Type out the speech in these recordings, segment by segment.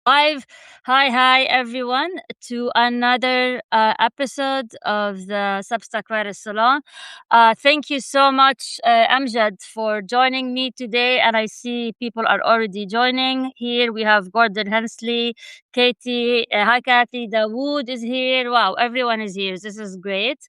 Live. Hi, everyone, to another episode of the Substack Salon. Thank you so much, Amjad, for joining me today. And I see people are already joining. Here we have Gordon Hensley, Katie. Hi, Kathy. Dawood is here. Wow, everyone is here. This is great.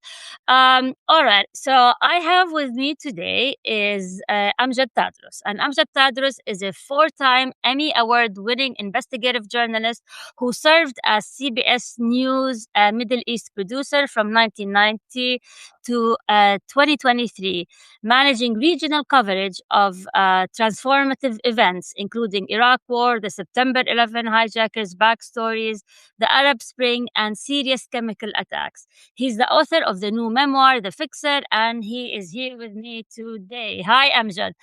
All right. So I have with me today is Amjad Tadros. And Amjad Tadros is a four-time Emmy Award winning investigative journalist who served as CBS News Middle East producer from 1990 to 2023, managing regional coverage of transformative events, including Iraq War, the September 11 hijackers' backstories, the Arab Spring, and serious chemical attacks. He's the author of the new memoir, The Fixer, and he is here with me today. Hi, Amjad.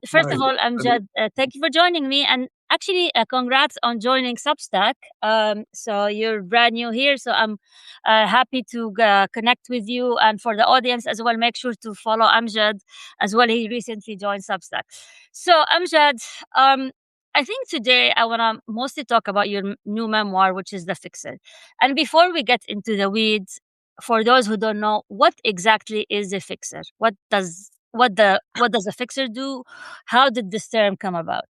First Hi. of all, Amjad, thank you for joining me. And actually, congrats on joining Substack. So you're brand new here, so I'm happy to connect with you. And for the audience as well, make sure to follow Amjad as well. He recently joined Substack. So, Amjad, I think today I want to mostly talk about your new memoir, which is The Fixer. And before we get into the weeds, for those who don't know, what exactly is a fixer? What does a fixer do? How did this term come about?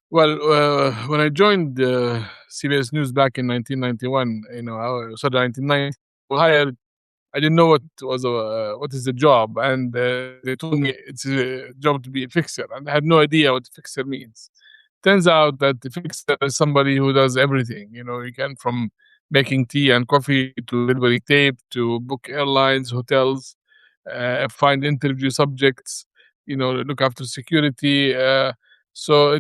Well, when I joined CBS News back in 1991, sorry, 1990, well, hired. I didn't know what is the job, and they told me it's a job to be a fixer, and I had no idea what fixer means. Turns out that the fixer is somebody who does everything. You can from making tea and coffee to delivering tape to book airlines, hotels, find interview subjects. Look after security. So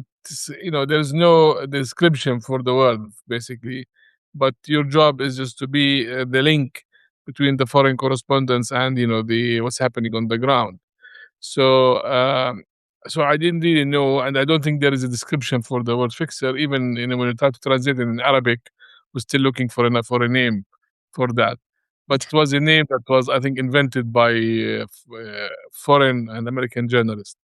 there's no description for the world basically, but your job is just to be the link between the foreign correspondence and the what's happening on the ground. So so I didn't really know, and I don't think there is a description for the word fixer. Even when you try to translate it in Arabic, we're still looking for a name for that. But it was a name that was, I think, invented by foreign and American journalists.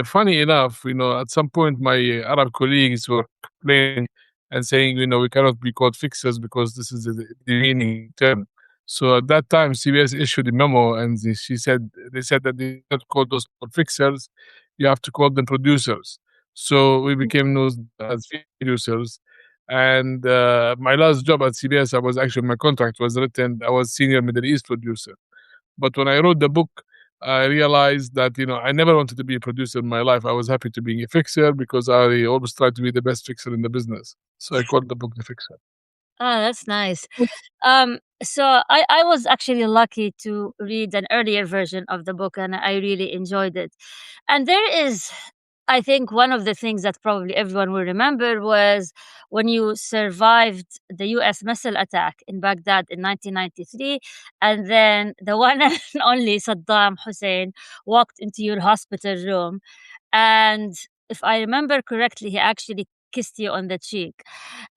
Funny enough, at some point my Arab colleagues were complaining and saying, we cannot be called fixers because this is the demeaning term. So at that time, CBS issued a memo, and they said that they not call those people fixers, you have to call them producers. So we became known as producers. And my last job at CBS, I was actually my contract was written. I was senior Middle East producer. But when I wrote the book, I realized that I never wanted to be a producer in my life. I was happy to be a fixer because I always tried to be the best fixer in the business. So I called the book The Fixer. Oh, that's nice. So I was actually lucky to read an earlier version of the book, and I really enjoyed it. And there is, I think, one of the things that probably everyone will remember was when you survived the US missile attack in Baghdad in 1993, and then the one and only Saddam Hussein walked into your hospital room. And if I remember correctly, he actually kissed you on the cheek.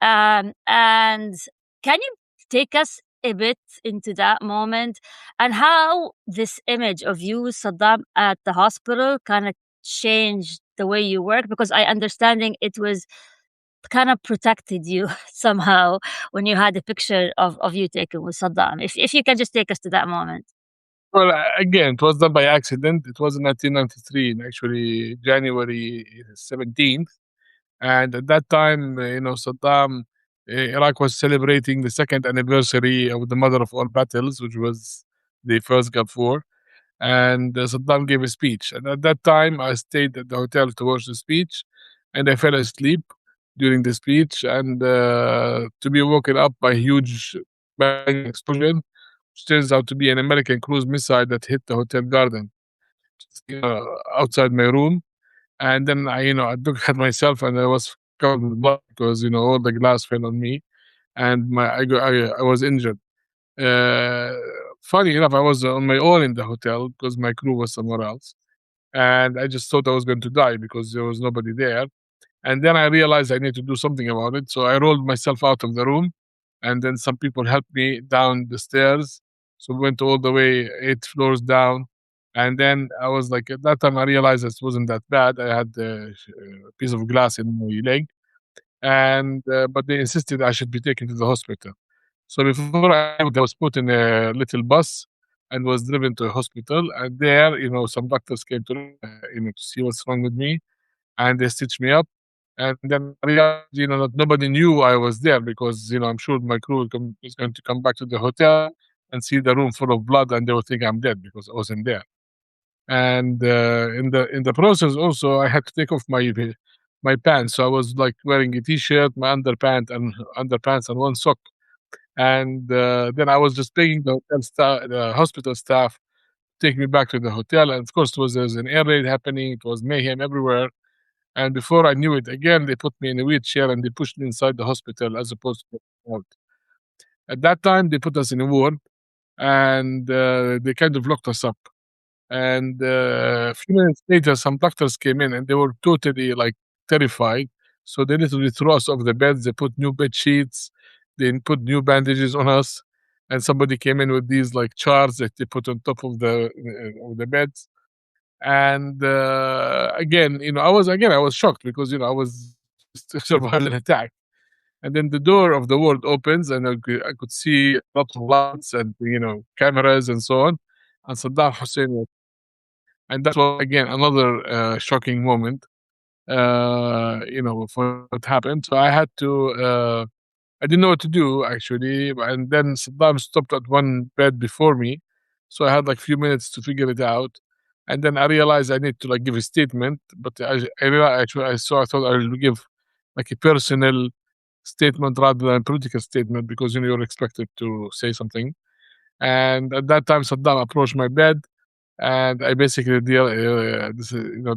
And can you take us a bit into that moment and how this image of you, Saddam, at the hospital kind of changed the way you work? Because I understanding it was kind of protected you somehow when you had a picture of you taken with Saddam. If you can just take us to that moment. Well, again, it was done by accident. It was in 1993, actually January 17th. And at that time, Saddam, Iraq was celebrating the second anniversary of the Mother of All Battles, which was the first Gulf War. And Saddam gave a speech. And at that time, I stayed at the hotel to watch the speech, and I fell asleep during the speech, and to be woken up by a huge bang explosion, which turns out to be an American cruise missile that hit the hotel garden, outside my room. And then I looked at myself, and I was covered with blood because all the glass fell on me, and I was injured. Uh, Funny enough, I was on my own in the hotel because my crew was somewhere else, and I just thought I was going to die because there was nobody there. And then I realized I need to do something about it, so I rolled myself out of the room, and then some people helped me down the stairs. So we went all the way 8 floors down, And then I was like, at that time, I realized it wasn't that bad. I had a piece of glass in my leg, and but they insisted I should be taken to the hospital. So before I was put in a little bus and was driven to a hospital. And there, some doctors came to see what's wrong with me, and they stitched me up. And then I realized, that nobody knew I was there because, I'm sure my crew is going to come back to the hotel and see the room full of blood, and they will think I'm dead because I wasn't there. And in the process, also, I had to take off my pants. So I was like wearing a t-shirt, my underpants, and one sock. And then I was just begging the hospital staff to take me back to the hotel. And of course, there was an air raid happening. It was mayhem everywhere. And before I knew it, again, they put me in a wheelchair and they pushed me inside the hospital as opposed to out. At that time, they put us in a ward, and they kind of locked us up. And a few minutes later, some doctors came in and they were totally like terrified. So they literally threw us off the beds. They put new bed sheets. They put new bandages on us. And somebody came in with these like charts that they put on top of the beds. And again, I was shocked because I was survived an attack. And then the door of the ward opens, and I could see lots of lights and cameras and so on. And Saddam Hussein, and that was again another shocking moment. For what happened. So I had to. I didn't know what to do actually, and then Saddam stopped at one bed before me, so I had like few minutes to figure it out. And then I realized I need to like give a statement, but I realized actually I thought I would give like a personal statement rather than a political statement because you're expected to say something. And at that time, Saddam approached my bed, and I basically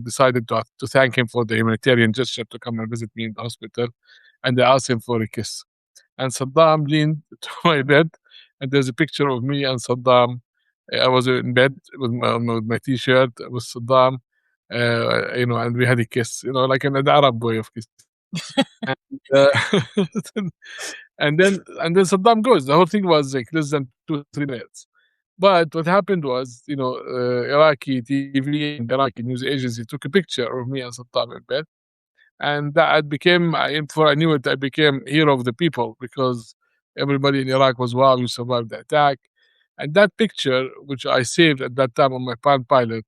decided to thank him for the humanitarian gesture to come and visit me in the hospital, and I asked him for a kiss. And Saddam leaned to my bed, and there's a picture of me and Saddam. I was in bed with my T-shirt with Saddam, and we had a kiss, like an Arab way of kiss. And, uh, and then Saddam goes. The whole thing was like less than 2 3 minutes. But what happened was, Iraqi TV and Iraqi news agency took a picture of me and Saddam in bed, and that became, before I knew it, I became hero of the people because everybody in Iraq was, wow, you survived the attack. And that picture, which I saved at that time on my Palm Pilot,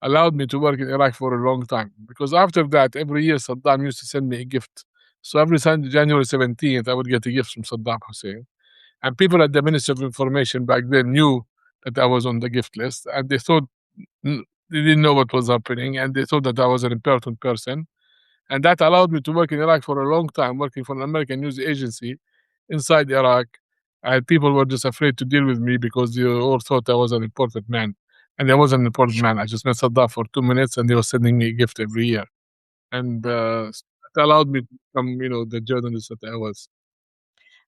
allowed me to work in Iraq for a long time. Because after that, every year Saddam used to send me a gift. So every Sunday, January 17th, I would get a gift from Saddam Hussein. And people at the Ministry of Information back then knew that I was on the gift list, and they thought they didn't know what was happening, and they thought that I was an important person. And that allowed me to work in Iraq for a long time, working for an American news agency inside Iraq. And people were just afraid to deal with me because they all thought I was an important man. And I wasn't an important man. I just met Saddam for 2 minutes, and they were sending me a gift every year. And it allowed me to become, the journalist that I was.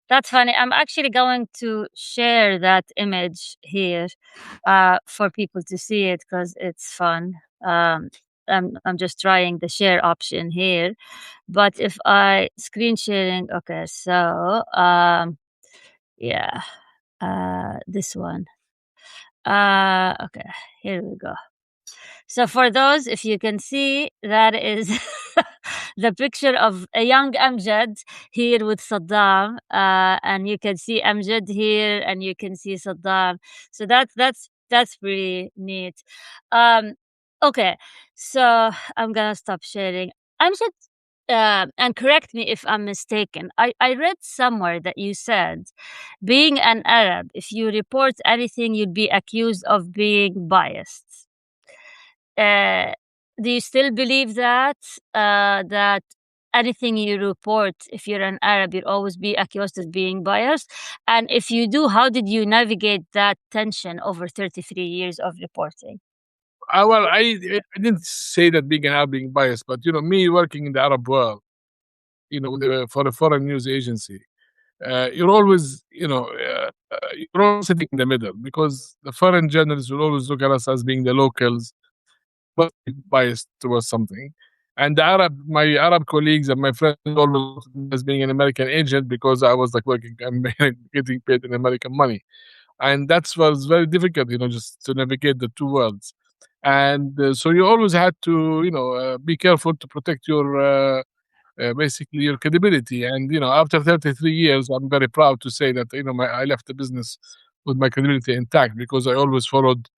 That's funny. I'm actually going to share that image here for people to see it because it's fun. I'm just trying the share option here. But if I screen sharing, okay, so yeah, this one. Okay, here we go. So for those, if you can see, that is the picture of a young Amjad here with Saddam, and you can see Amjad here, and you can see Saddam. So that's pretty neat. Um, okay, so I'm gonna stop sharing. Amjad, and correct me if I'm mistaken. I read somewhere that you said, being an Arab, if you report anything, you'd be accused of being biased. Uh, do you still believe that that anything you report, if you're an Arab, you'll always be accused of being biased? And if you do, how did you navigate that tension over 33 years of reporting? Well, I didn't say that being an Arab being biased, but me working in the Arab world, for a foreign news agency, you're always sitting in the middle because the foreign journalists will always look at us as being the locals, but biased towards something. And my Arab colleagues and my friends always looked at me as being an American agent because I was like working and getting paid in American money. And that was very difficult, just to navigate the two worlds. and so you always had to, be careful to protect your basically your credibility. And after 33 years, I'm very proud to say that I left the business with my credibility intact because I always followed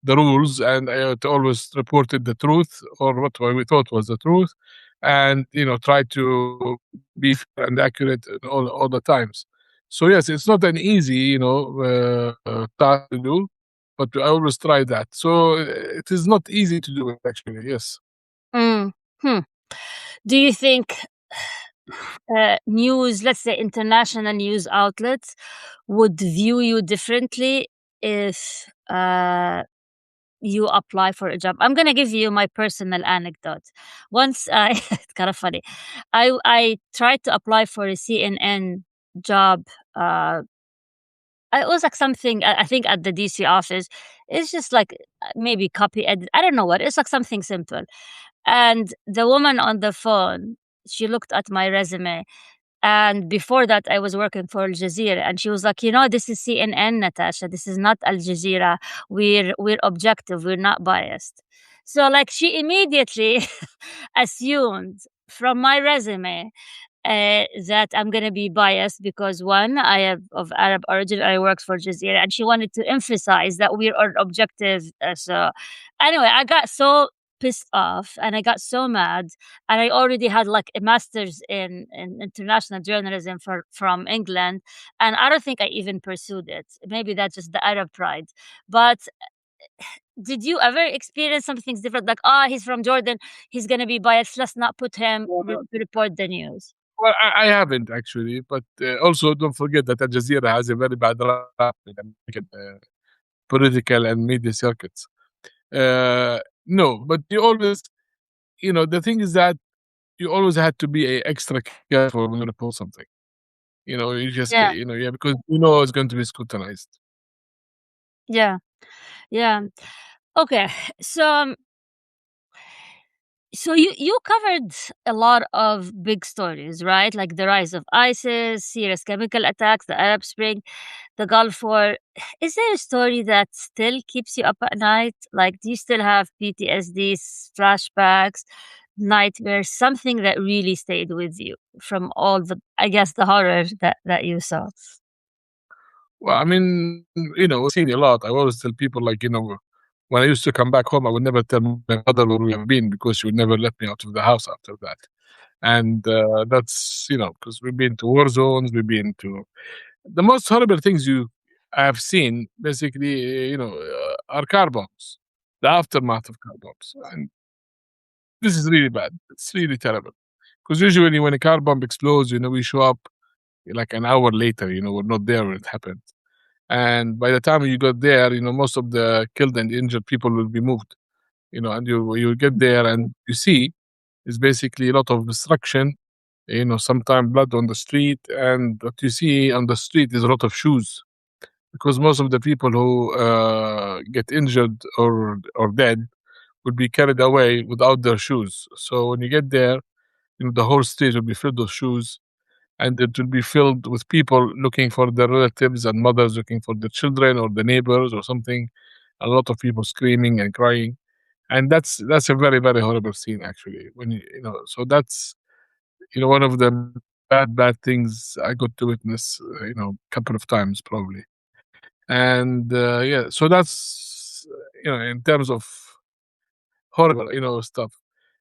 the rules, and I always reported the truth or what we thought was the truth, and tried to be fair and accurate at all the times. So yes, it's not an easy task to do, but I always try that. So it is not easy to do it actually. Yes. Mm. Hmm. Do you think news, let's say international news outlets, would view you differently if you apply for a job? I'm gonna give you my personal anecdote. Once I it's kind of funny. I tried to apply for a CNN job. Uh, it was like something I think at the DC office. It's just like maybe copy edit. I don't know what. It's like something simple. And the woman on the phone, she looked at my resume, and before that, I was working for Al Jazeera, and she was like, this is CNN, Natasha. This is not Al Jazeera. We're objective. We're not biased. So like she immediately assumed from my resume that I'm gonna be biased because one, I have of Arab origin. I worked for Jazeera, and she wanted to emphasize that we are objective. So, anyway, I got so pissed off, and I got so mad, and I already had like a master's in international journalism from England, and I don't think I even pursued it. Maybe that's just the Arab pride, but. Did you ever experience something different? Like, he's from Jordan, he's gonna be biased. Let's not put him report the news. Well, I haven't actually, but also don't forget that Al Jazeera has a very bad rap in American political and media circuits. No, but you always, the thing is that you always had to be extra careful when you report something. You just, Yeah, yeah, because it's going to be scrutinized. yeah, yeah. Okay, so you covered a lot of big stories, right? Like the rise of ISIS, serious chemical attacks, the Arab Spring, the Gulf War. Is there a story that still keeps you up at night? Like, do you still have PTSD, flashbacks, nightmares, something that really stayed with you from all the, I guess, the horror that you saw? Well, I mean, I've seen a lot. I always tell people, like, when I used to come back home, I would never tell my mother where we have been because she would never let me out of the house after that. And that's, because we've been to war zones, we've been to the most horrible things I have seen, basically, are car bombs, the aftermath of car bombs. And this is really bad. It's really terrible. Because usually when a car bomb explodes, we show up like an hour later, we're not there when it happened. And by the time you got there, most of the killed and injured people will be moved, and you get there and you see is basically a lot of destruction, sometimes blood on the street. And what you see on the street is a lot of shoes because most of the people who get injured or dead would be carried away without their shoes. So when you get there, the whole street will be filled with shoes, and it will be filled with people looking for their relatives and mothers looking for their children or the neighbors or something. A lot of people screaming and crying, and that's a very very horrible scene actually. When so that's one of the bad things I got to witness, couple of times probably. And yeah, so that's in terms of horrible stuff.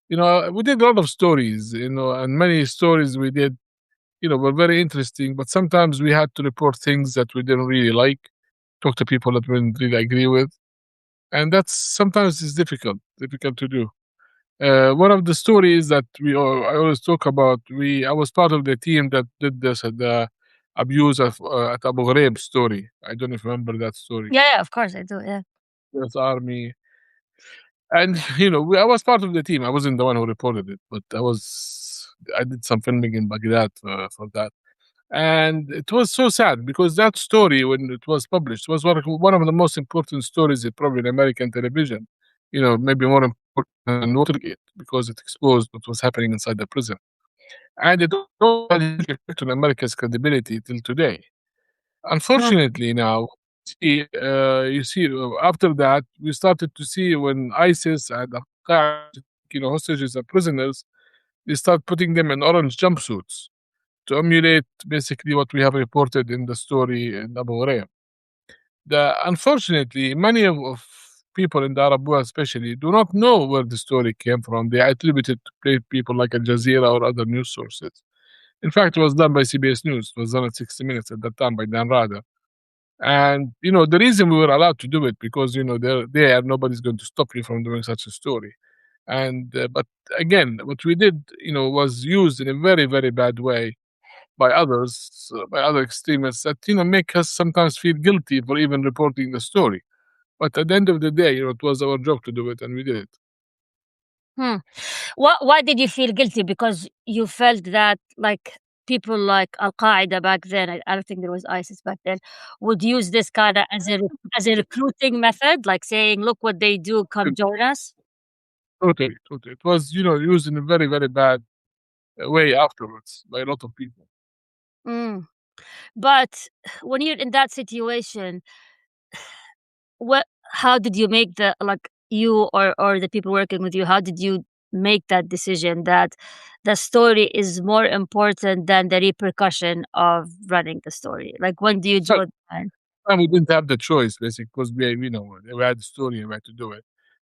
We did a lot of stories, and many stories we did were very interesting, but sometimes we had to report things that we didn't really like, talk to people that we didn't really agree with, and that's sometimes is difficult to do. One of the stories that I always talk about, I was part of the team that did this the abuse at Abu Ghraib story. I don't know if you remember that story. Yeah, yeah, of course I do. Yeah. US Army, and I was part of the team. I wasn't the one who reported it, but I did some filming in Baghdad for that. And it was so sad because that story, when it was published, was one of the most important stories in probably in American television. Maybe more important than Watergate because it exposed what was happening inside the prison. And it also had a huge effect on America's credibility till today. Mm. Unfortunately, now you see, after that, we started to see when ISIS and Al-Qaeda, hostages and prisoners, they start putting them in orange jumpsuits to emulate basically what we have reported in the story in Abu Ghraib. Unfortunately, many of people in the Arab world, especially, do not know where the story came from. They attribute it to people like Al Jazeera or other news sources. In fact, it was done by CBS News. It was done at 60 Minutes at that time by Dan Rada. And the reason we were allowed to do it because there nobody's going to stop you from doing such a story. And but again, what we did, was used in a very, very bad way by others, by other extremists that make us sometimes feel guilty for even reporting the story. But at the end of the day, it was our job to do it, and we did it. Hmm. Why did you feel guilty? Because you felt that like people like Al Qaeda back then, I don't think there was ISIS back then, would use this kind of as a recruiting method, like saying, "Look what they do, come join us." Totally, totally. It was, used in a very, very bad way afterwards by a lot of people. Mm. But when you're in that situation, what? How did you make the like you or the people working with you? How did you make that decision that the story is more important than the repercussion of running the story? Like when do you So draw the line? and we didn't have the choice, basically, because we had the story and we had to do it.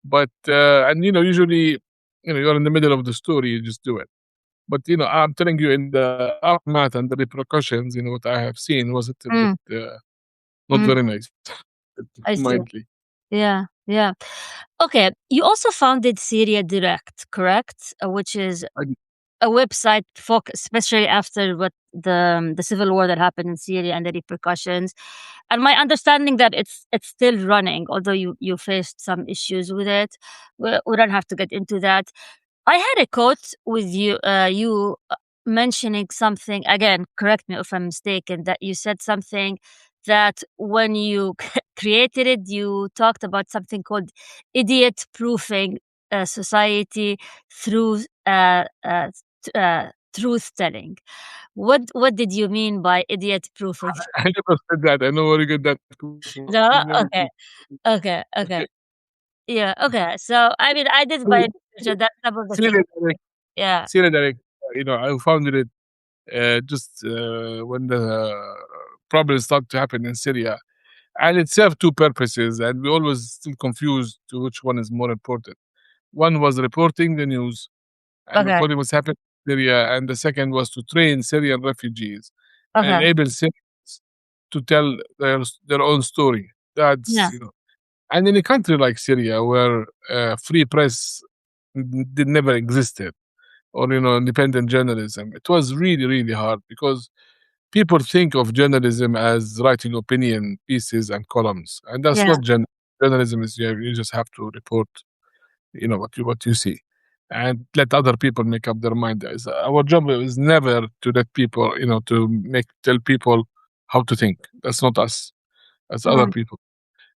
But and usually, you're in the middle of the story, you just do it. But I'm telling you, in the aftermath and the repercussions, what I have seen was a bit Mm, not mm, very nice, I see. mildly. Yeah, yeah. Okay. You also founded Syria Direct, correct? Which is I, a website focus, especially after what the civil war that happened in Syria and the repercussions. And my understanding that it's still running, although you faced some issues with it. We don't have to get into that. I had a quote with you mentioning something again. Correct me if I'm mistaken. That you said something that when you created it, you talked about something called idiot proofing society through truth telling. What did you mean by idiot proofing? I never said that. I know where you get that from. No, You never okay, did. okay, Okay. yeah, okay. So I mean, I did my research, and that's some of the things. Syria Direct, Yeah. Syria Direct, I founded it just when the problems started to happen in Syria. And it served two purposes, and we always still confused to which one is more important. One was reporting the news and Okay. reporting what's happening in Syria, and the second was to train Syrian refugees and Okay. enable Syrians to tell their own story. That's Yeah. and in a country like Syria, where free press did never existed, or independent journalism, it was really, really hard because people think of journalism as writing opinion pieces and columns, and that's Yeah. not journalism. Is you just have to report, what you see, and let other people make up their mind. Our job is never to let people, to tell people how to think. That's not us. That's other Mm, people.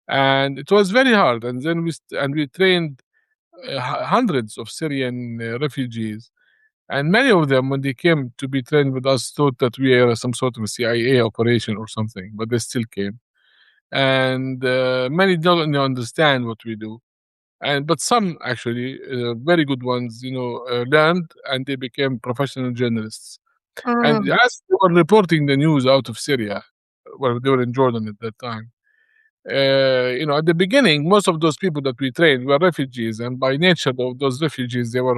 And it was very hard. And then we trained hundreds of Syrian refugees, and many of them, when they came to be trained with us, thought that we are some sort of a CIA operation or something, but they still came. And many don't understand what we do. But some actually, very good ones, learned and they became professional journalists. And mm, as they were reporting the news out of Syria, well, they were in Jordan at that time. At the beginning, most of those people that we trained were refugees, and by nature of those refugees, they were,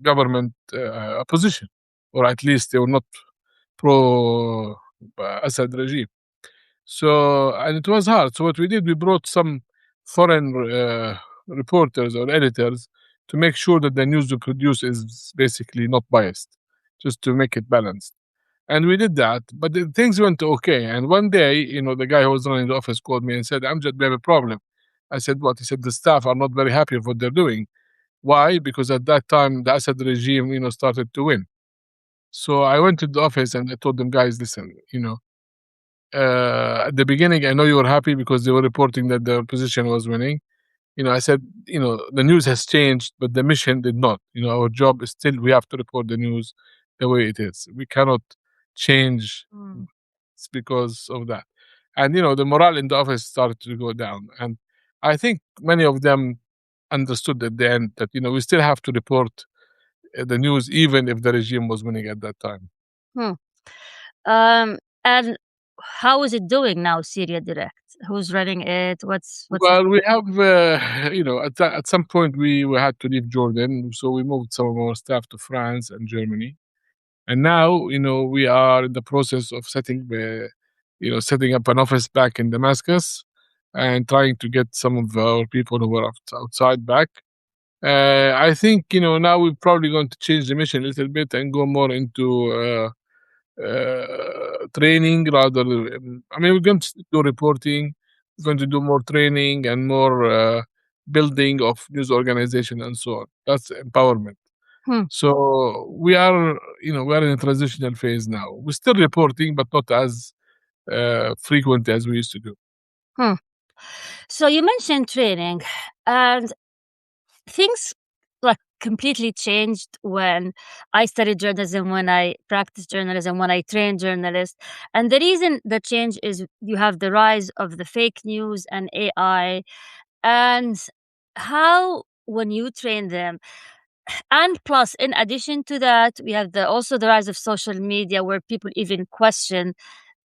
government opposition, or at least they were not pro Assad regime. So, and it was hard. So what we did, we brought some foreign reporters or editors to make sure that the news we produce is basically not biased, just to make it balanced. And we did that, but things went okay. And one day, the guy who was running the office called me and said, "Amjad, we have a problem." I said, "What?" He said, "The staff are not very happy with what they're doing." Why? Because at that time, the Assad regime, started to win. So I went to the office and I told them, "Guys, listen, at the beginning, I know you were happy because they were reporting that the opposition was winning. I said, the news has changed, but the mission did not. Our job is still, we have to report the news the way it is. We cannot change mm. it's because of that." and the morale in the office started to go down. And I think many of them understood at the end that we still have to report the news, even if the regime was winning at that time. Hmm. And how is it doing now, Syria Direct? Who's running it? What's Well, we have, at some point we had to leave Jordan, so we moved some of our staff to France and Germany, and now we are in the process of setting up an office back in Damascus, and trying to get some of our people who were outside back. I think now we're probably going to change the mission a little bit and go more into training rather. I mean, we're going to do reporting. We're going to do more training and more building of news organization and so on. That's empowerment. Hmm. So we are in a transitional phase now. We're still reporting, but not as frequent as we used to do. Hmm. So you mentioned training, and things like completely changed when I studied journalism, when I practiced journalism, when I trained journalists. And the reason the change is you have the rise of the fake news and AI, and how when you train them. And plus, in addition to that, we have also the rise of social media where people even question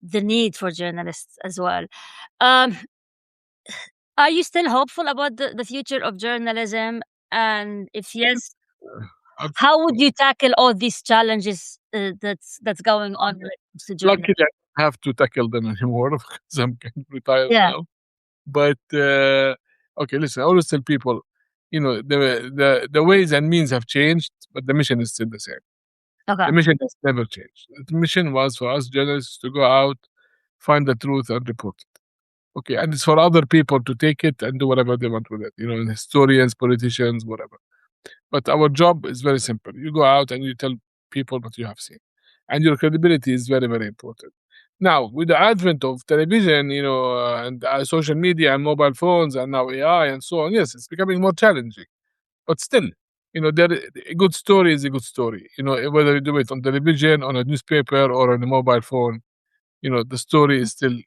the need for journalists as well. Um, are you still hopeful about the future of journalism? And if yes, how would you tackle all these challenges that's going on when it comes to journalism? Luckily, I don't have to tackle them anymore because I'm kind of retired Yeah. now. But okay, listen. I always tell people, the ways and means have changed, but the mission is still the same. Okay. The mission has never changed. The mission was for us journalists to go out, find the truth, and report it. Okay, and it's for other people to take it and do whatever they want with it. Historians, politicians, whatever. But our job is very simple. You go out and you tell people what you have seen, and your credibility is very, very important. Now, with the advent of television, and social media and mobile phones, and now AI and so on, yes, it's becoming more challenging. But still, a good story is a good story. Whether you do it on television, on a newspaper, or on a mobile phone, the story is still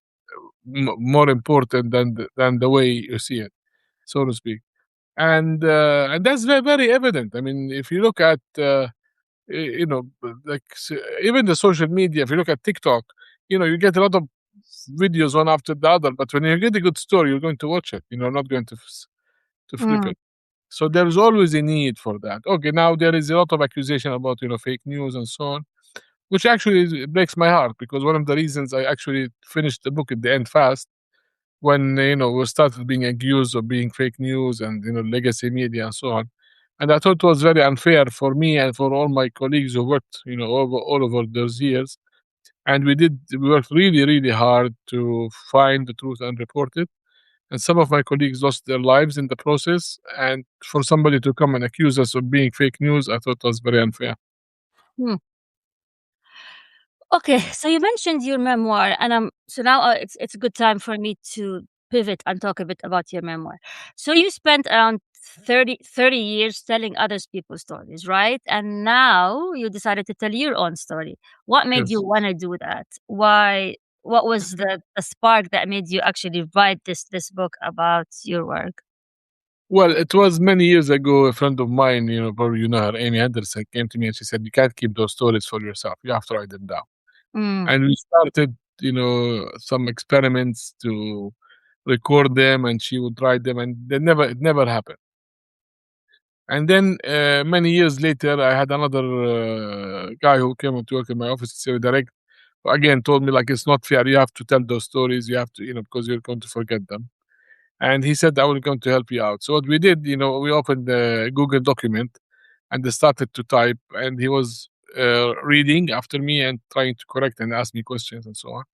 more important than the way you see it, so to speak. And that's very, very evident. I mean, if you look at like even the social media, if you look at TikTok, you get a lot of videos one after the other. But when you get a good story, you're going to watch it. Not going to flip Mm, it. So there is always a need for that. Okay, now there is a lot of accusation about fake news and so on, which actually breaks my heart, because one of the reasons I actually finished the book at the end fast, when we started being accused of being fake news and legacy media and so on. And I thought it was very unfair for me and for all my colleagues who worked all over those years. And we worked really, really hard to find the truth and report it. And some of my colleagues lost their lives in the process. And for somebody to come and accuse us of being fake news, I thought was very unfair. hmm. Okay, so you mentioned your memoir, and so now it's a good time for me to pivot and talk a bit about your memoir. So you spent around 30 years telling others people's stories, right? And now you decided to tell your own story. What made you Yes. want to do that? Why? What was the spark that made you actually write this book about your work? Well, it was many years ago. A friend of mine, probably her, Amy Anderson, came to me and she said, "You can't keep those stories for yourself. You have to write them down." Mm, And we started, some experiments to record them, and she would write them, and it never happened. And then many years later, I had another guy who came to work in my office, CEO Direct, who again told me, like, it's not fair. You have to tell those stories. You have to, because you're going to forget them. And he said, I will come to help you out. So what we did, we opened the Google document and they started to type, and he was reading after me and trying to correct and ask me questions and so on.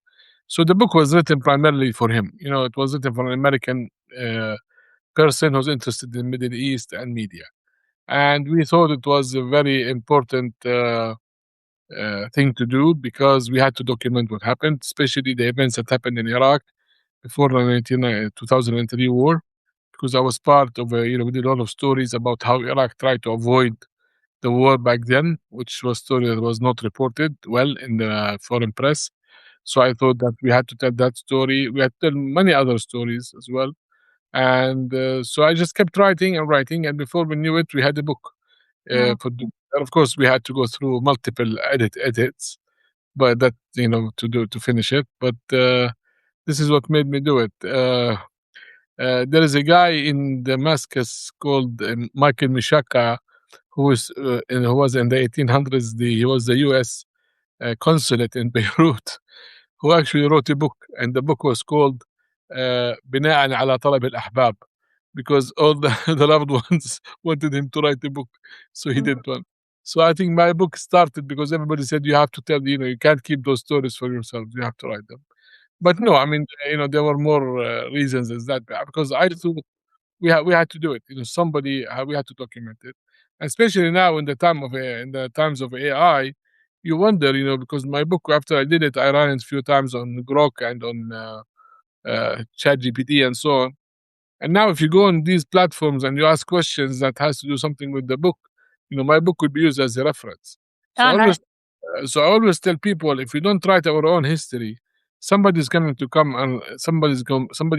So the book was written primarily for him. It was written for an American person who's interested in Middle East and media. And we thought it was a very important thing to do, because we had to document what happened, especially the events that happened in Iraq before the 2003 war, because I was part of we did a lot of stories about how Iraq tried to avoid the war back then, which was story that was not reported well in the foreign press. So I thought that we had to tell that story. We had to tell many other stories as well. And so I just kept writing and writing. And before we knew it, we had a book. Mm, And of course, we had to go through multiple edits, but that, to finish it. But this is what made me do it. There is a guy in Damascus called Michael Mishaka, who was in the 1800s. He was the U.S. Consulate in Beirut, who actually wrote a book, and the book was called بناء على طلب الأحباب, because all the, the loved ones wanted him to write a book, so he mm, did one. So I think my book started because everybody said you have to tell, you can't keep those stories for yourself, you have to write them. But no, I mean, there were more reasons as that, because I thought we had to do it. Somebody we had to document it, especially now in the times of AI. You wonder, because my book, after I did it, I ran it a few times on Grok and on ChatGPT and so on. And now, if you go on these platforms and you ask questions that has to do something with the book, my book would be used as a reference. So I oh, nice. always, so I always tell people, if we don't write our own history, somebody's coming to come and somebody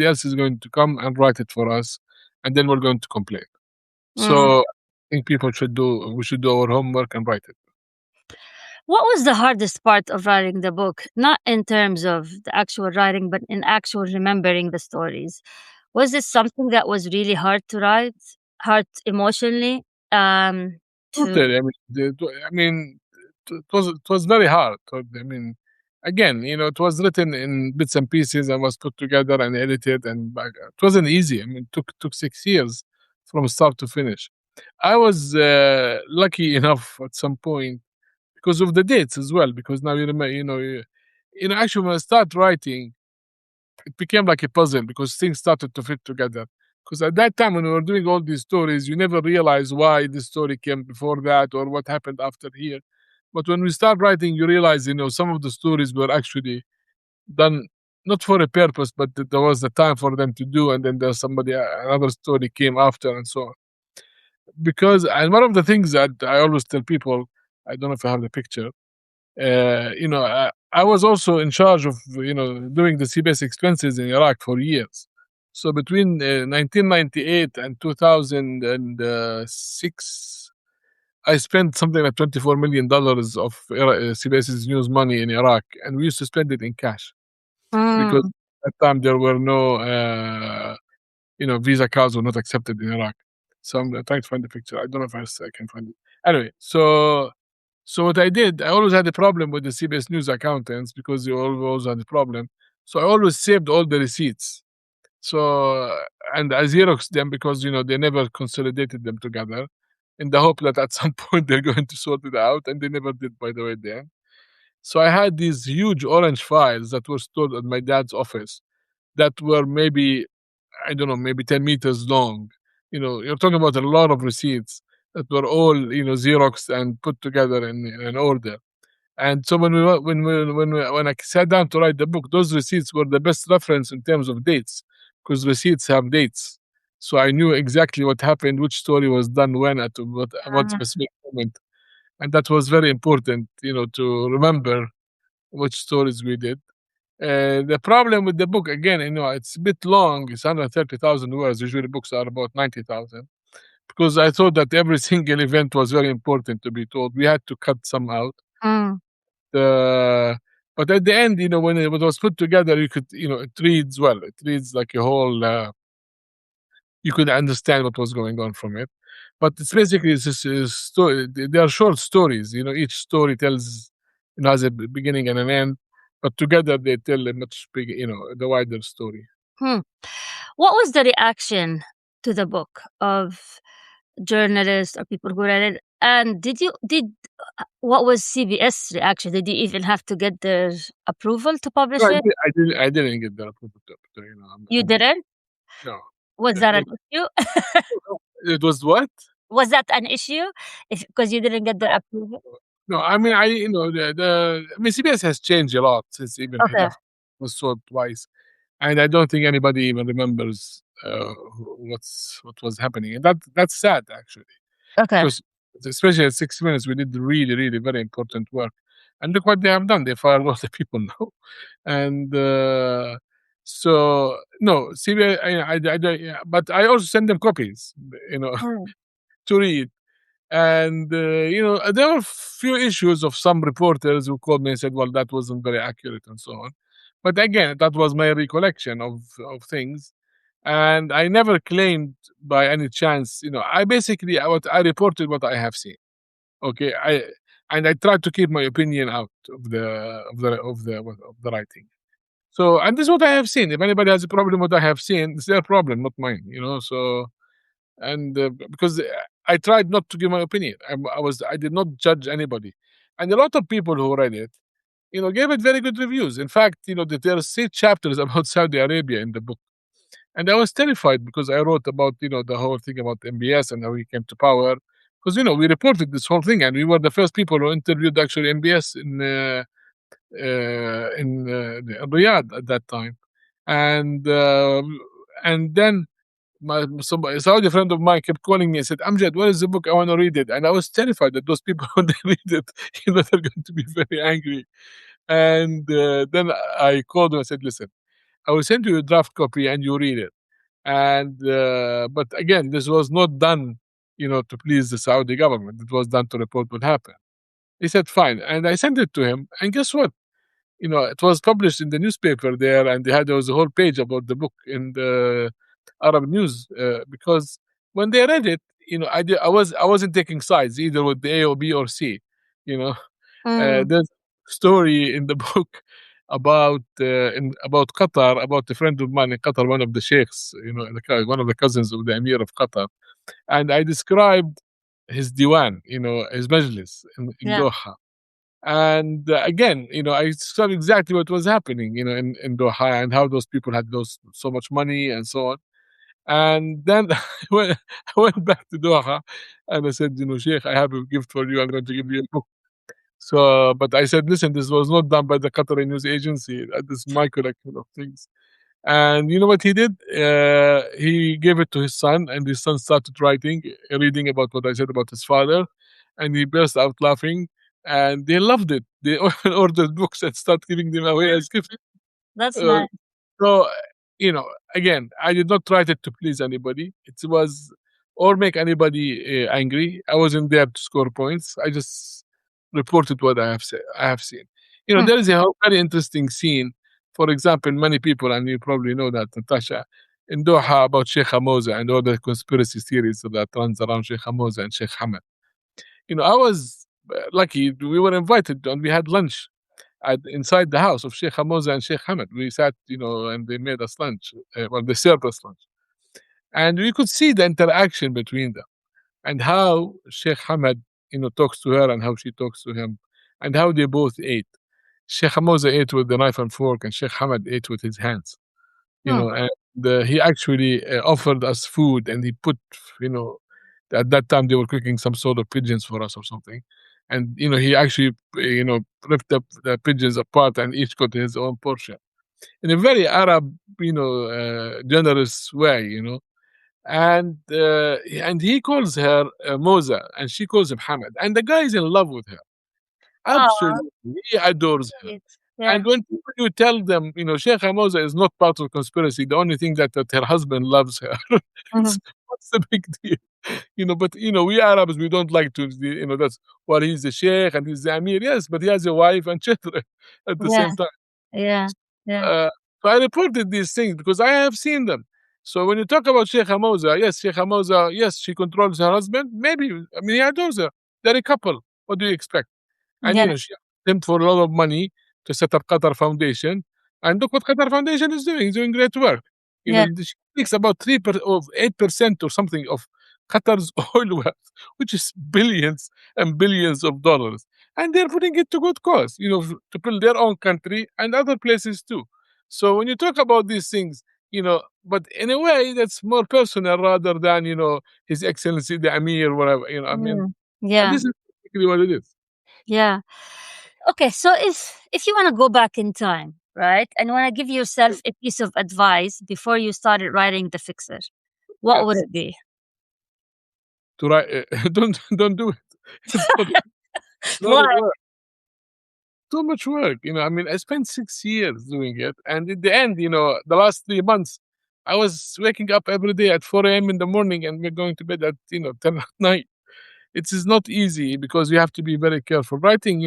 else is going to come and write it for us, and then we're going to complain. Mm. So I think we should do our homework and write it. What was the hardest part of writing the book? Not in terms of the actual writing, but in actual remembering the stories. Was this something that was really hard to write, hard emotionally? To Totally. It was very hard. I mean, again, it was written in bits and pieces and was put together and edited, and it wasn't easy. I mean, it took 6 years from start to finish. I was lucky enough at some point because of the dates as well. Because now you remember, actually when I start writing, it became like a puzzle because things started to fit together. Because at that time, when we were doing all these stories, you never realize why this story came before that or what happened after here. But when we start writing, you realize, some of the stories were actually done not for a purpose, but there was a time for them to do, and then there's another story came after, and so on. And one of the things that I always tell people, I don't know if I have the picture, I was also in charge of doing the CBS expenses in Iraq for years. So between 1998 and 2006, I spent something like $24 million of CBS's news money in Iraq, and we used to spend it in cash because mm, at that time there were no, Visa cards were not accepted in Iraq. So I'm trying to find the picture. I don't know if I can find it. Anyway, so what I did, I always had a problem with the CBS News accountants because they always had a problem. So I always saved all the receipts. So and I Xeroxed them because they never consolidated them together, in the hope that at some point they're going to sort it out, and they never did, by the way. Then, so I had these huge orange files that were stored at my dad's office that were maybe, I don't know, maybe 10 meters long. You're talking about a lot of receipts that were all Xeroxed and put together in an order. And so when I sat down to write the book, those receipts were the best reference in terms of dates, because receipts have dates. So I knew exactly what happened, which story was done when, at what uh, specific moment, and that was very important, to remember which stories we did. The problem with the book, again, it's a bit long. It's 130,000 words. Usually books are about 90,000. Because I thought that every single event was very important to be told. We had to cut some out. mm, Uh, but at the end, when it was put together, you could, it reads well. It reads like a whole. You could understand what was going on from it. But it's basically it's just a story. They are short stories. Each story has a beginning and an end, but together they tell a much bigger, the wider story. hmm. What was the reaction to the book of journalists or people who read it? And what was CBS reaction? Did you even have to get their approval to No, publish it? I didn't get that approval. You didn't? No. Was that an issue? It was what? Was that an issue? If because you didn't get their approval? No, I mean, CBS has changed a lot since even he Okay, left. It was sold twice, and I don't think anybody even remembers what was happening, and that's sad actually, okay. because especially at 6 minutes we did really, really very important work. And look what they have done. They fired all the people now. And so, no, CBI, yeah, but I also send them copies, you know, Mm. to read. And, there were few issues of some reporters who called me and said, well, that wasn't very accurate and so on. But again, that was my recollection of things. And I never claimed by any chance, I basically, I reported what I have seen. Okay. I tried to keep my opinion out of the writing. So, and this is what I have seen. If anybody has a problem with what I have seen, it's their problem, not mine, so, and because I tried not to give my opinion. I did not judge anybody, and a lot of people who read it, gave it very good reviews. In fact, there are 6 chapters about Saudi Arabia in the book, and I was terrified because I wrote about the whole thing about MBS and how he came to power. Because we reported this whole thing, and we were the first people who interviewed actually MBS in Riyadh at that time, and then a Saudi friend of mine kept calling me and said, Amjad, what is the book? I want to read it. And I was terrified that those people, when they read it, they're going to be very angry. And then I called them and said, listen, I will send you a draft copy and you read it. And but again, this was not done, to please the Saudi government. It was done to report what happened. He said, fine. And I sent it to him. And guess what? It was published in the newspaper there, and there was a whole page about the book in the Arab news, because when they read it, I wasn't taking sides either with the A or B or C. You know, Mm. there's a story in the book about Qatar, about a friend of mine in Qatar, one of the sheikhs, one of the cousins of the Emir of Qatar, and I described his diwan, his majlis in Yeah. Doha. And again, I saw exactly what was happening, in Doha, and how those people had so much money and so on. And then I went back to Doha and I said, Sheikh, I have a gift for you. I'm going to give you a book. So, but I said, listen, this was not done by the Qatari news agency. This is my collection of things. And you know what he did? He gave it to his son, and his son started reading about what I said about his father, and he burst out laughing, and they loved it. They ordered books and started giving them away as gifts. That's Uh, nice. so, again, I did not try to please anybody. It was or make anybody angry. I wasn't there to score points. I just reported what I have seen. Mm. There is a very interesting scene. For example, many people, and you probably know that, Natasha, in Doha about Sheikh Hamoza and all the conspiracy theories that runs around Sheikh Hamoza and Sheikh Hamad. I was lucky. We were invited and we had lunch inside the house of Sheikh Hamoza and Sheikh Hamad. We sat, and they made us lunch. They served us lunch. And we could see the interaction between them and how Sheikh Hamad, talks to her and how she talks to him and how they both ate. Sheikh Hamoza ate with the knife and fork and Sheikh Hamad ate with his hands, Mm. and he actually offered us food and he put, you know, at that time they were cooking some sort of pigeons for us or something. And, he actually, ripped up the pigeons apart and each got his own portion in a very Arab, generous way, and he calls her Moza, and she calls him Hamad, and the guy is in love with her. Oh, Absolutely, he adores her. sweet. Yeah. And when you tell them, Sheikh Moza is not part of the conspiracy, the only thing that her husband loves her. Mhm. What's the big deal? But we Arabs, we don't like to, that's well, he's the Sheikh and he's the Amir, yes, but he has a wife and children at the Yeah. same time. Yeah. Yeah. Uh, so I reported these things because I have seen them. So when you talk about Sheikh Hamouza, yes, Sheikh Hamouza, yes, she controls her husband. Maybe, I mean, he adores her. They're a couple. What do you expect? And, Yeah. she asked him for a lot of money to set up Qatar Foundation. And look what Qatar Foundation is doing. He's doing great work. Yeah. She takes about 8% or something of Qatar's oil wealth, which is billions and billions of dollars. And they're putting it to good cause, to build their own country and other places too. So when you talk about these things, but in a way that's more personal rather than, His Excellency the Amir, whatever, I mean, Mm. and Yeah. this is basically what it is. Yeah. Okay, so if you want to go back in time, right, and want to give yourself a piece of advice before you started writing The Fixer, what would Yes. it be? To write, don't do it. It's not Why? work. too much work. I mean, I spent 6 years doing it, and in the end, the last 3 months, I was waking up every day at 4 a.m. in the morning, and we're going to bed at 10 at night. It is not easy because you have to be very careful. Writing,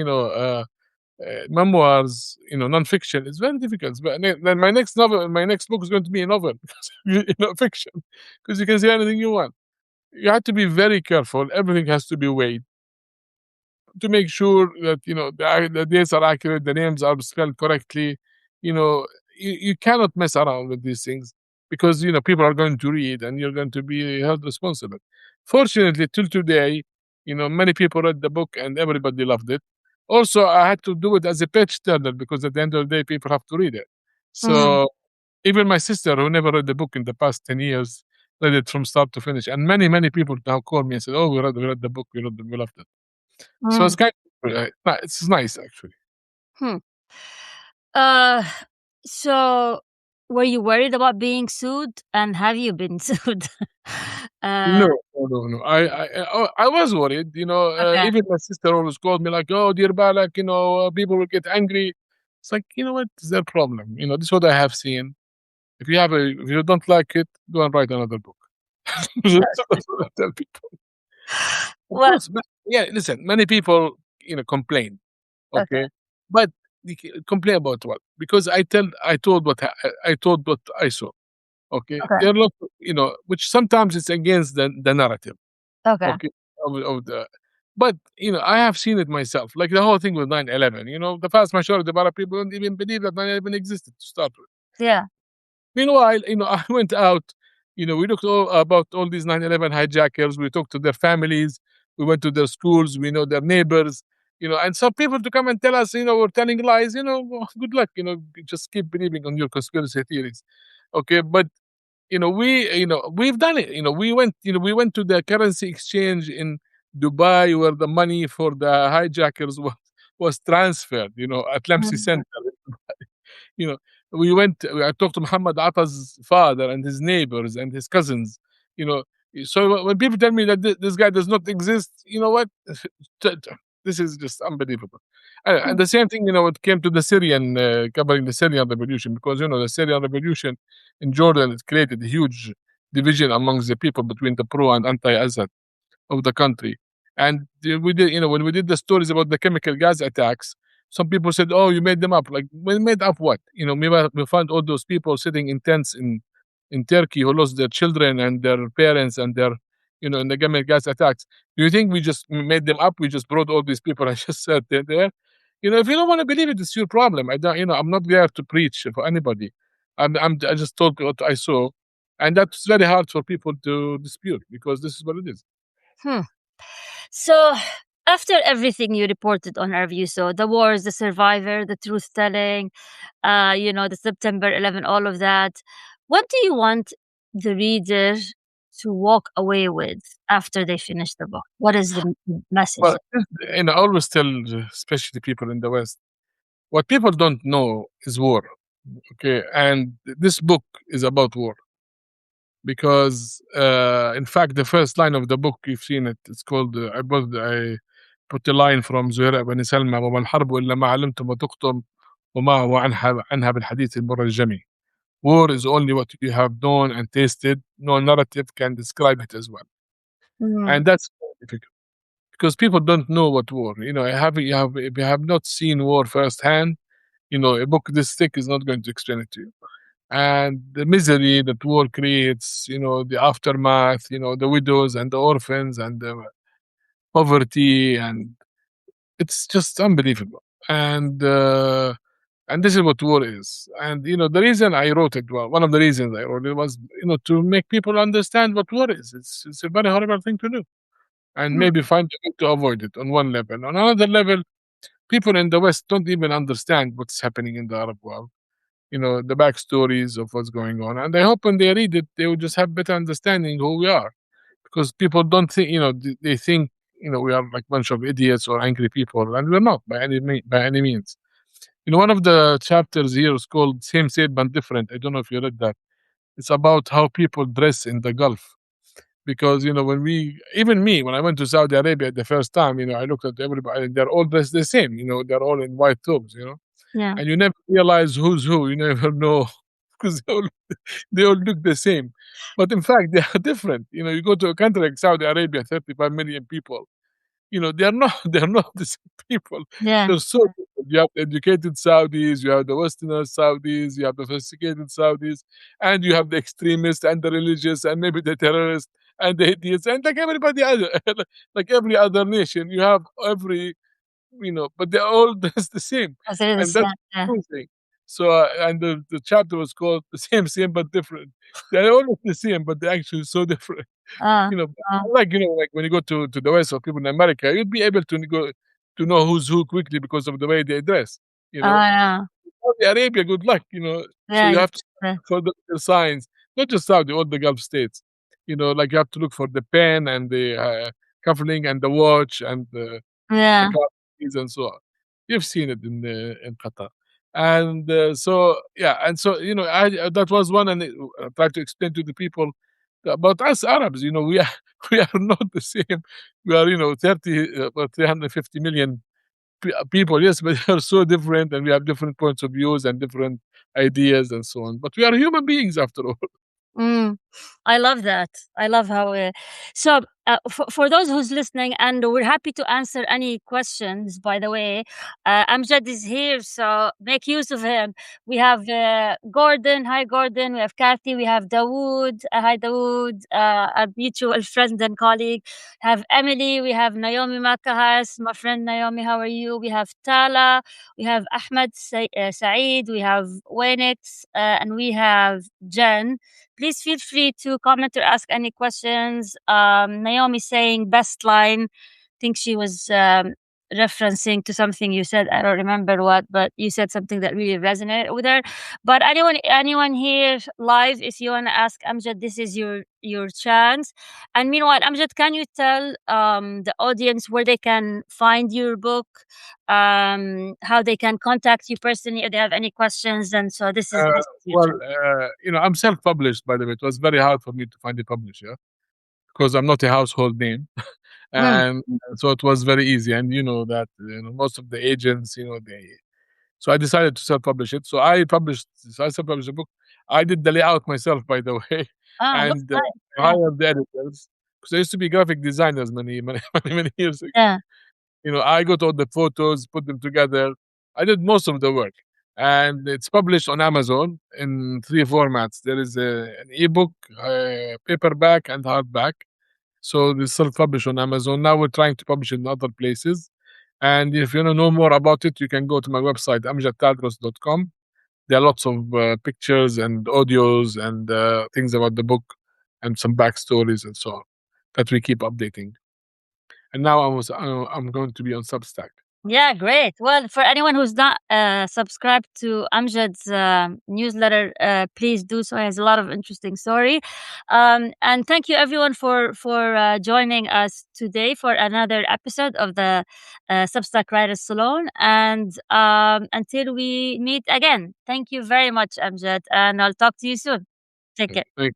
memoirs, nonfiction, is very difficult. But then my next book is going to be a novel because fiction, because you can say anything you want. You have to be very careful. Everything has to be weighed to make sure that the dates are accurate, the names are spelled correctly. You cannot mess around with these things because people are going to read and you're going to be held responsible. Fortunately, till today, many people read the book and everybody loved it. Also, I had to do it as a page turner because at the end of the day, people have to read it. Mm, So even my sister, who never read the book in the past 10 years, read it from start to finish. And many people now call me and said, "Oh, we read the book, we loved it." So it's mm, kind of it's nice actually. hmm. Uh, so were you worried about being sued, and have you been sued? No, uh, no, no, no. I was worried. okay, Even my sister always called me like, "Oh, dear Balak, people will get angry." It's like, you know what? It's their problem. This is what I have seen. If you don't like it, go and write another book. That's what I tell people. Of well, course, yeah. Listen, many people, complain. okay, Okay, but complain about what? Because I told what I saw. Okay, okay, there are lots, which sometimes it's against the narrative. okay. Okay, of the. But I have seen it myself. Like the whole thing with 9/11. The vast majority of Arab people don't even believe that 9/11 existed to start with. Yeah. Meanwhile, I went out. We looked about all these 9/11 hijackers. We talked to their families. We went to their schools. We know their neighbors. And some people to come and tell us, we're telling lies. Well, good luck. Just keep believing on your conspiracy theories. Okay, but we've done it. We went to the currency exchange in Dubai where the money for the hijackers was transferred. At Lamsi Mm, Center. You know, I talked to Muhammad Atta's father and his neighbors and his cousins. You know, so when people tell me that this guy does not exist, you know what? This is just unbelievable. And mm, the same thing, when it came to the Syrian, covering the Syrian revolution, because the Syrian revolution in Jordan, it created a huge division amongst the people between the pro and anti-Assad of the country. And we did, when we did the stories about the chemical gas attacks, some people said, "Oh, you made them up." Like, we made up what? We found all those people sitting in tents in Turkey who lost their children and their parents and their, in the chemical gas attacks. Do you think we just made them up? We just brought all these people and just said they're there. If you don't want to believe it, it's your problem. I don't. I'm not there to preach for anybody. I just told what I saw, and that's very hard for people to dispute because this is what it is. hmm. So, after everything you reported on our view, so the wars, the survivor, the truth telling, the September 11, all of that, what do you want the reader to walk away with after they finish the book? What is the message? Well, I always tell, especially people in the West, what people don't know is war. Okay, and this book is about war because, in fact, the first line of the book, you've seen it. It's called. I put a line from زهير بن سلمى: "وما الحرب إلا ما علمتم وتقتم وما هو عنها بالحديث المر الجمي." War is only what you have known and tasted. No narrative can describe it as well, Mm, and that's difficult. Because people don't know what war. If you have not seen war firsthand, a book this thick is not going to explain it to you. And the misery that war creates, the aftermath, the widows and the orphans and the poverty, and it's just unbelievable. And this is what war is. And the reason I wrote it, well, one of the reasons I wrote it was, to make people understand what war is. It's a very horrible thing to do, and mm, maybe find a way to avoid it on one level. On another level, people in the West don't even understand what's happening in the Arab world, the backstories of what's going on. And I hope when they read it, they will just have better understanding who we are. Because people don't think, they think, we are like a bunch of idiots or angry people, and we're not by any means. One of the chapters here is called "Same Said but Different." I don't know if you read that. It's about how people dress in the Gulf. because when even me, when I went to Saudi Arabia the first time, I looked at everybody, and they're all dressed the same. They're all in white robes. Yeah. And you never realize who's who. You never know because they all look the same, but in fact they are different. You go to a country like Saudi Arabia, 35 million people. They're not they're not the same people. Yeah. They're so different. You have the educated Saudis, you have the Westerners Saudis, you have the sophisticated Saudis, and you have the extremists and the religious and maybe the terrorists and the idiots, and like everybody other, like every other nation, you have every but they're all dressed the same, As it and is. that's Yeah. Yeah. amazing. So, and the chapter was called "The Same, but Different." They're almost the same, but they're actually so different. Uh, You know, uh, like when you go to the West or people in America, you'd be able to know who's who quickly because of the way they dress. You know, yeah. Saudi Arabia, good luck. So Yeah. you have to Yeah. look for the signs, not just Saudi, all the Gulf states. Like you have to look for the pen and the cuffling and the watch and the Yeah. car keys and so on. You've seen it in Qatar. And so yeah, and so I that was one, and I tried to explain to the people about us Arabs. We are we are not the same. We are 350 million people, yes, but they are so different, and we have different points of views and different ideas and so on. But we are human beings after all. Mm, I love that. I love how. For those who's listening, and we're happy to answer any questions. By the way, Amjad is here, so make use of him. We have Gordon. Hi, Gordon. We have Kathy. We have Dawood. Hi, Dawood. A mutual friend and colleague. Have Emily. We have Naomi Makahas. My friend Naomi. How are you? We have Tala. We have Ahmed Saeed. We have Wenix, and we have Jen. Please feel free to comment or ask any questions. Naomi saying best line. Think she was referencing to something you said. I don't remember what, but you said something that really resonated with her. But anyone here live, if you want to ask Amjad, this is your chance. And meanwhile, Amjad, can you tell the audience where they can find your book, how they can contact you personally if they have any questions? And so Uh, this is your well, chance. I'm self-published, by the way. It was very hard for me to find a publisher because I'm not a household name. Mm, And so it was very easy. And you know that most of the agents, they. So I decided to self-publish it. So I self-published the book. I did the layout myself, by the way, looks and nice. Yeah, hired the editors because I used to be graphic designers many years ago. yeah. I got all the photos, put them together. I did most of the work, and it's published on Amazon in three formats. There is an ebook, paperback, and hardback. So it's self-published on Amazon. Now we're trying to publish it in other places. And if you want to know more about it, you can go to my website, amjadtadros.com. There are lots of pictures and audios and things about the book and some backstories and so on that we keep updating. And now I'm going to be on Substack. Yeah, great. Well, for anyone who's not subscribed to Amjad's newsletter, please do so. He has a lot of interesting story. And thank you everyone for joining us today for another episode of the Substack Writers Salon. And until we meet again, thank you very much, Amjad, and I'll talk to you soon. Take care. Thank